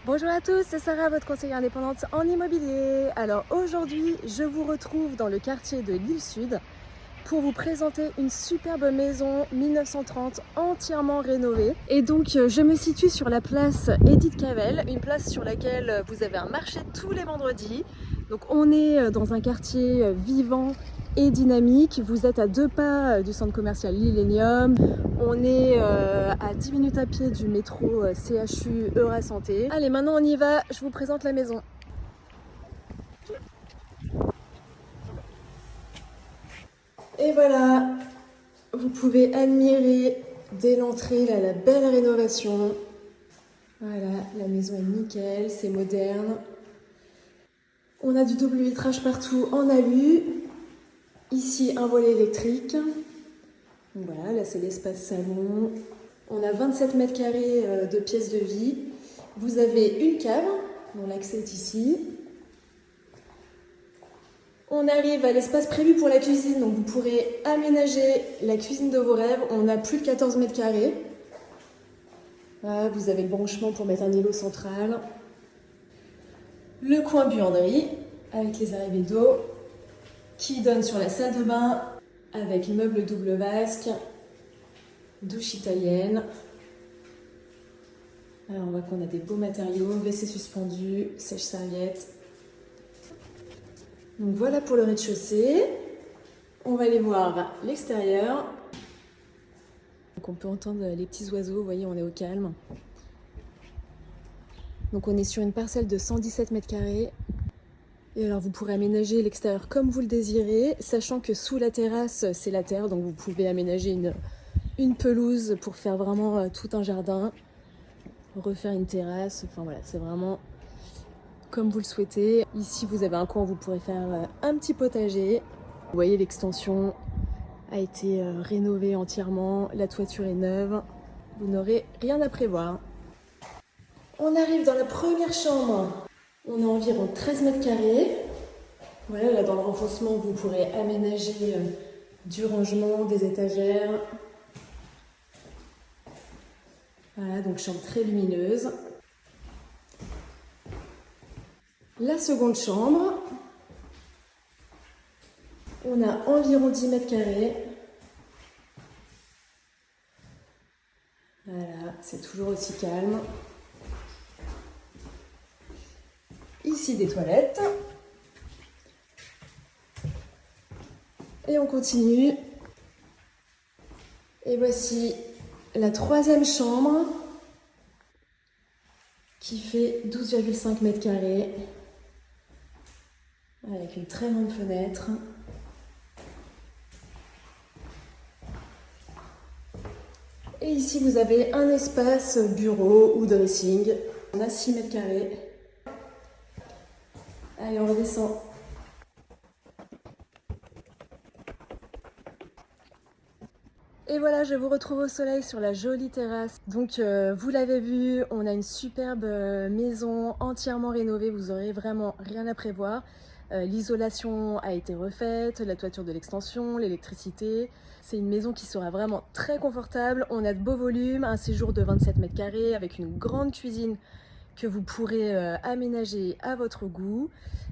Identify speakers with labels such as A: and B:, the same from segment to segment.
A: Bonjour à tous, c'est Sarah, votre conseillère indépendante en immobilier. Alors aujourd'hui, je vous retrouve dans le quartier de l'Île Sud pour vous présenter une superbe maison 1930 entièrement rénovée. Et donc je me situe sur la place Édith Cavell, une place sur laquelle vous avez un marché tous les vendredis. Donc on est dans un quartier vivant et dynamique. Vous êtes à 2 pas du centre commercial L'Illénium. On est à 10 minutes à pied du métro CHU Eurasanté. Allez, maintenant on y va, je vous présente la maison. Et voilà, vous pouvez admirer dès l'entrée là, la belle rénovation. Voilà, la maison est nickel, c'est moderne. On a du double vitrage partout en alu. Ici, un volet électrique. Donc voilà, là c'est l'espace salon. On a 27 mètres carrés de pièces de vie. Vous avez une cave, dont l'accès est ici. On arrive à l'espace prévu pour la cuisine, donc vous pourrez aménager la cuisine de vos rêves. On a plus de 14 mètres carrés. Voilà, vous avez le branchement pour mettre un îlot central. Le coin buanderie, avec les arrivées d'eau, qui donne sur la salle de bain, avec meuble double vasque, douche italienne. Alors on voit qu'on a des beaux matériaux, WC suspendu, sèche-serviette. Donc voilà pour le rez-de-chaussée. On va aller voir l'extérieur. Donc on peut entendre les petits oiseaux, vous voyez, on est au calme. Donc on est sur une parcelle de 117 mètres carrés. Et alors vous pourrez aménager l'extérieur comme vous le désirez, sachant que sous la terrasse, c'est la terre, donc vous pouvez aménager une pelouse pour faire vraiment tout un jardin, refaire une terrasse, enfin voilà, c'est vraiment comme vous le souhaitez. Ici, vous avez un coin où vous pourrez faire un petit potager. Vous voyez, l'extension a été rénovée entièrement, la toiture est neuve, vous n'aurez rien à prévoir. On arrive dans la première chambre. On a environ 13 mètres carrés. Voilà, là dans le renfoncement, vous pourrez aménager du rangement, des étagères. Voilà, donc chambre très lumineuse. La seconde chambre, on a environ 10 mètres carrés. Voilà, c'est toujours aussi calme. Ici des toilettes. Et on continue. Et voici la troisième chambre qui fait 12,5 mètres carrés avec une très grande fenêtre. Et ici vous avez un espace bureau ou dressing. On a 6 mètres carrés. Allez, on redescend. Et voilà, je vous retrouve au soleil sur la jolie terrasse. Donc vous l'avez vu, on a une superbe maison entièrement rénovée, vous aurez vraiment rien à prévoir. L'isolation a été refaite, la toiture de l'extension, l'électricité. C'est une maison qui sera vraiment très confortable. On a de beaux volumes, un séjour de 27 mètres carrés avec une grande cuisine que vous pourrez aménager à votre goût.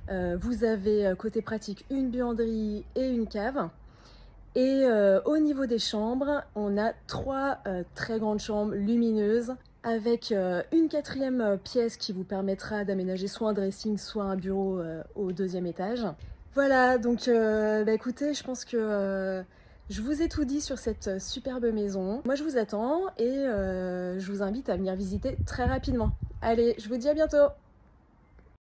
A: Vous avez côté pratique une buanderie et une cave. Et au niveau des chambres, on a 3 très grandes chambres lumineuses avec une quatrième pièce qui vous permettra d'aménager soit un dressing, soit un bureau au 2e étage. Voilà, donc écoutez, je pense que je vous ai tout dit sur cette superbe maison. Moi je vous attends et je vous invite à venir visiter très rapidement. Allez, je vous dis à bientôt!